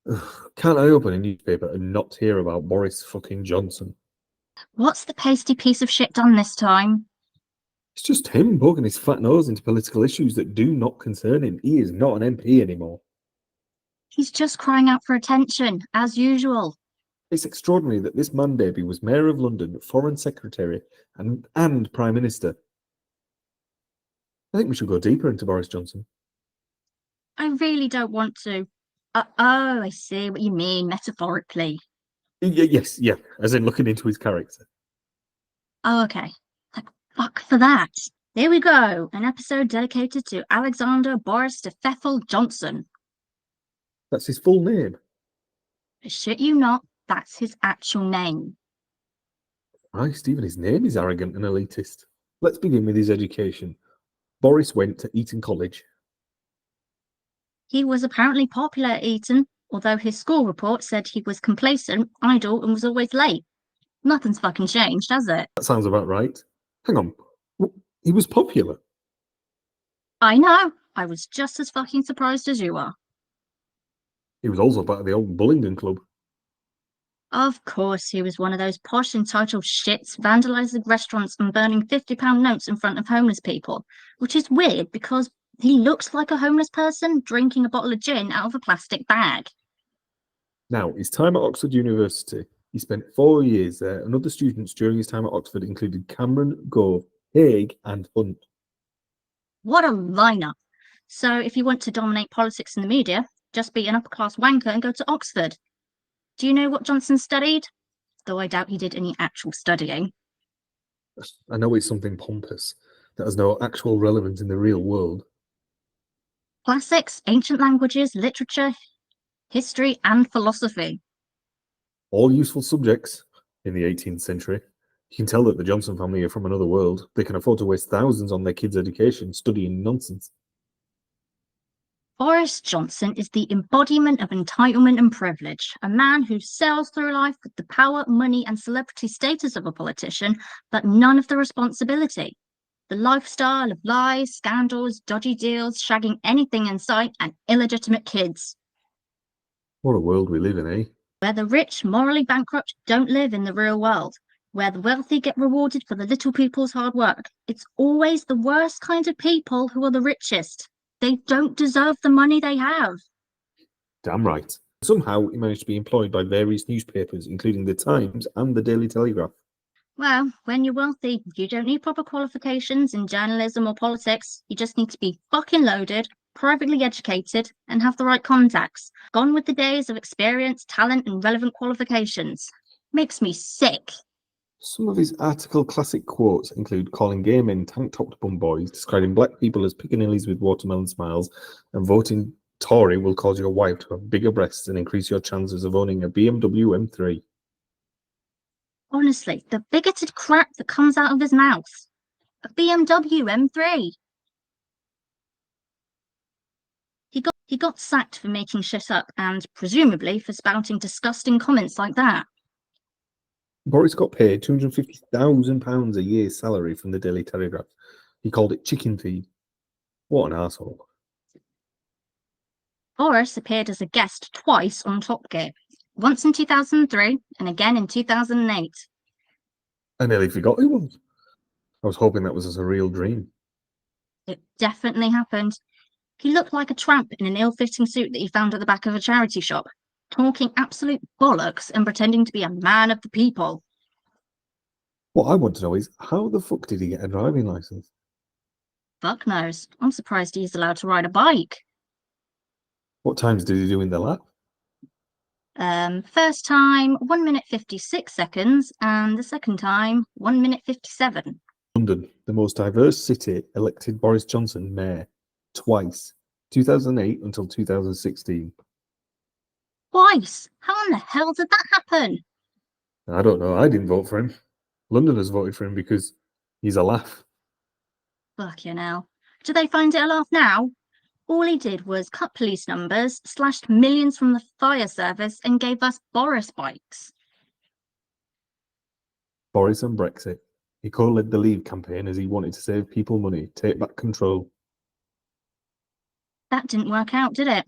Ugh, can't I open a newspaper and not hear about Boris fucking Johnson? What's the pasty piece of shit done this time? It's just him poking his fat nose into political issues that do not concern him. He is not an MP anymore. He's just crying out for attention, as usual. It's extraordinary that this man baby was Mayor of London, Foreign Secretary, and Prime Minister. I think we should go deeper into Boris Johnson. I really don't want to. Oh, I see what you mean, metaphorically. Yes, yeah, as in looking into his character. Oh, okay. Like, fuck for that. Here we go. An episode dedicated to Alexander Boris de Pfeffel Johnson. That's his full name. Shit you not, that's his actual name. Christ, even his name is arrogant and elitist. Let's begin with his education. Boris went to Eton College. He was apparently popular at Eton, although his school report said he was complacent, idle, and was always late. Nothing's fucking changed, has it? That sounds about right. Hang on. He was popular. I know. I was just as fucking surprised as you are. He was also part of the old Bullingdon Club. Of course, he was one of those posh entitled shits vandalising restaurants and burning £50 notes in front of homeless people, which is weird because he looks like a homeless person drinking a bottle of gin out of a plastic bag. Now, his time at Oxford University, he spent 4 years there, and other students during his time at Oxford included Cameron, Gove, Haig, and Hunt. What a lineup! So, if you want to dominate politics in the media, just be an upper class wanker and go to Oxford. Do you know what Johnson studied? Though I doubt he did any actual studying. I know it's something pompous that has no actual relevance in the real world. Classics, ancient languages, literature, history, and philosophy. All useful subjects in the 18th century. You can tell that the Johnson family are from another world. They can afford to waste thousands on their kids' education studying nonsense. Boris Johnson is the embodiment of entitlement and privilege, a man who sails through life with the power, money, and celebrity status of a politician, but none of the responsibility. The lifestyle of lies, scandals, dodgy deals, shagging anything in sight, and illegitimate kids. What a world we live in, eh? Where the rich, morally bankrupt, don't live in the real world. Where the wealthy get rewarded for the little people's hard work. It's always the worst kind of people who are the richest. They don't deserve the money they have. Damn right. Somehow he managed to be employed by various newspapers, including the Times and the Daily Telegraph. Well, when you're wealthy, you don't need proper qualifications in journalism or politics. You just need to be fucking loaded, privately educated, and have the right contacts. Gone with the days of experience, talent, and relevant qualifications. Makes me sick. Some of his article classic quotes include calling gay men tank-topped bum boys, describing black people as pickaninnies with watermelon smiles, and voting Tory will cause your wife to have bigger breasts and increase your chances of owning a BMW M3. Honestly, the bigoted crap that comes out of his mouth. A BMW M3. He got sacked for making shit up and presumably for spouting disgusting comments like that. Boris got paid £250,000 a year salary from the Daily Telegraph. He called it chicken feed. What an arsehole. Boris appeared as a guest twice on Top Gear, once in 2003 and again in 2008. I nearly forgot he was. I was hoping that was a real dream. It definitely happened. He looked like a tramp in an ill-fitting suit that he found at the back of a charity shop, talking absolute bollocks and pretending to be a man of the people. What I want to know is, how the fuck did he get a driving licence? Fuck knows. I'm surprised he's allowed to ride a bike. What times did he do in the lap? First time 1 minute 56 seconds, and the second time 1 minute 57. London, the most diverse city, elected Boris Johnson mayor twice, 2008 until 2016. Twice? How in the hell did that happen? I don't know. I didn't vote for him. Londoners voted for him because he's a laugh. Fuck you now. Do they find it a laugh now? All he did was cut police numbers, slashed millions from the fire service, and gave us Boris bikes. Boris and Brexit. He co-led the Leave campaign as he wanted to save people money, take back control. That didn't work out, did it?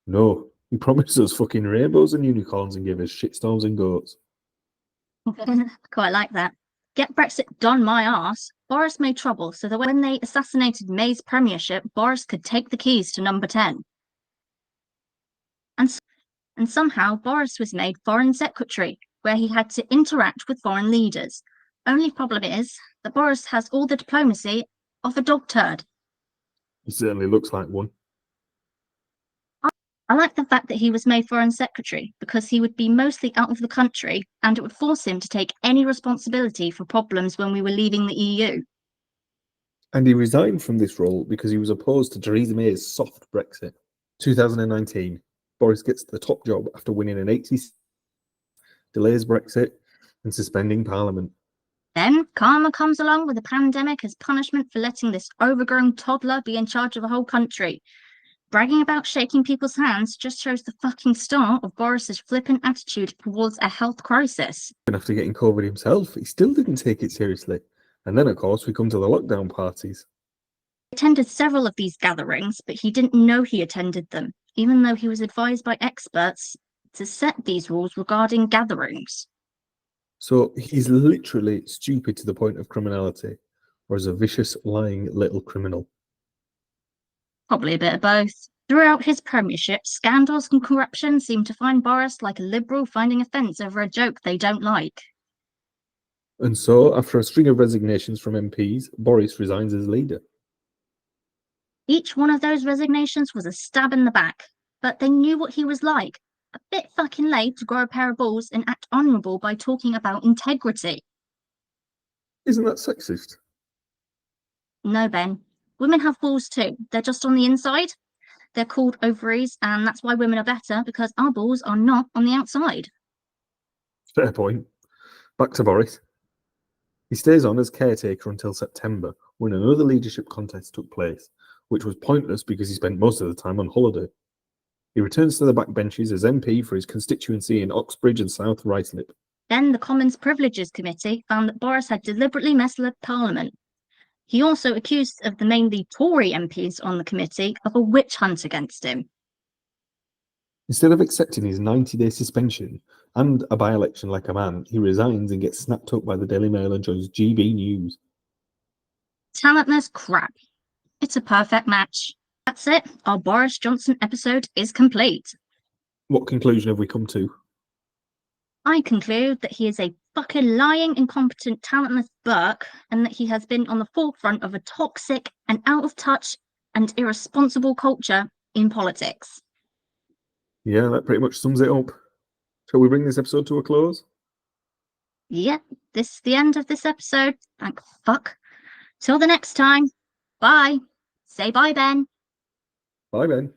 No, He promised us fucking rainbows and unicorns and gave us shitstorms and goats. Quite like that. Get Brexit done my arse. Boris made trouble so that when they assassinated May's premiership, Boris could take the keys to number 10. And somehow Boris was made foreign secretary, where he had to interact with foreign leaders. Only problem is that Boris has all the diplomacy of a dog turd. He certainly looks like one. I like the fact that he was made foreign secretary because he would be mostly out of the country and it would force him to take any responsibility for problems when we were leaving the EU. And he resigned from this role because he was opposed to Theresa May's soft Brexit. 2019, Boris gets the top job after winning an 80 delays Brexit and suspending Parliament. Then karma comes along with a pandemic as punishment for letting this overgrown toddler be in charge of a whole country. Bragging about shaking people's hands just shows the fucking start of Boris's flippant attitude towards a health crisis. And after getting COVID himself, he still didn't take it seriously. And then, of course, we come to the lockdown parties. He attended several of these gatherings, but he didn't know he attended them, even though he was advised by experts to set these rules regarding gatherings. So he's literally stupid to the point of criminality, or as a vicious, lying little criminal. Probably a bit of both. Throughout his premiership, scandals and corruption seem to find Boris like a liberal finding offence over a joke they don't like. And so, after a string of resignations from MPs, Boris resigns as leader. Each one of those resignations was a stab in the back, but they knew what he was like. A bit fucking late to grow a pair of balls and act honourable by talking about integrity. Isn't that sexist? No, Ben. Women have balls too. They're just on the inside. They're called ovaries, and that's why women are better, because our balls are not on the outside. Fair point. Back to Boris. He stays on as caretaker until September, when another leadership contest took place, which was pointless because he spent most of the time on holiday. He returns to the backbenches as MP for his constituency in Oxbridge and South Ruislip. Then the Commons Privileges Committee found that Boris had deliberately misled Parliament. He also accused of the mainly Tory MPs on the committee of a witch hunt against him. Instead of accepting his 90-day suspension and a by-election like a man, he resigns and gets snapped up by the Daily Mail and joins GB News. Talentless crap. It's a perfect match. That's it. Our Boris Johnson episode is complete. What conclusion have we come to? I conclude that he is a fucking lying, incompetent, talentless Burke, and that he has been on the forefront of a toxic and out of touch and irresponsible culture in politics. Yeah, that pretty much sums it up. Shall we bring this episode to a close? Yep, this is the end of this episode. Thank fuck. Till the next time. Bye. Say bye, Ben. Bye, Ben.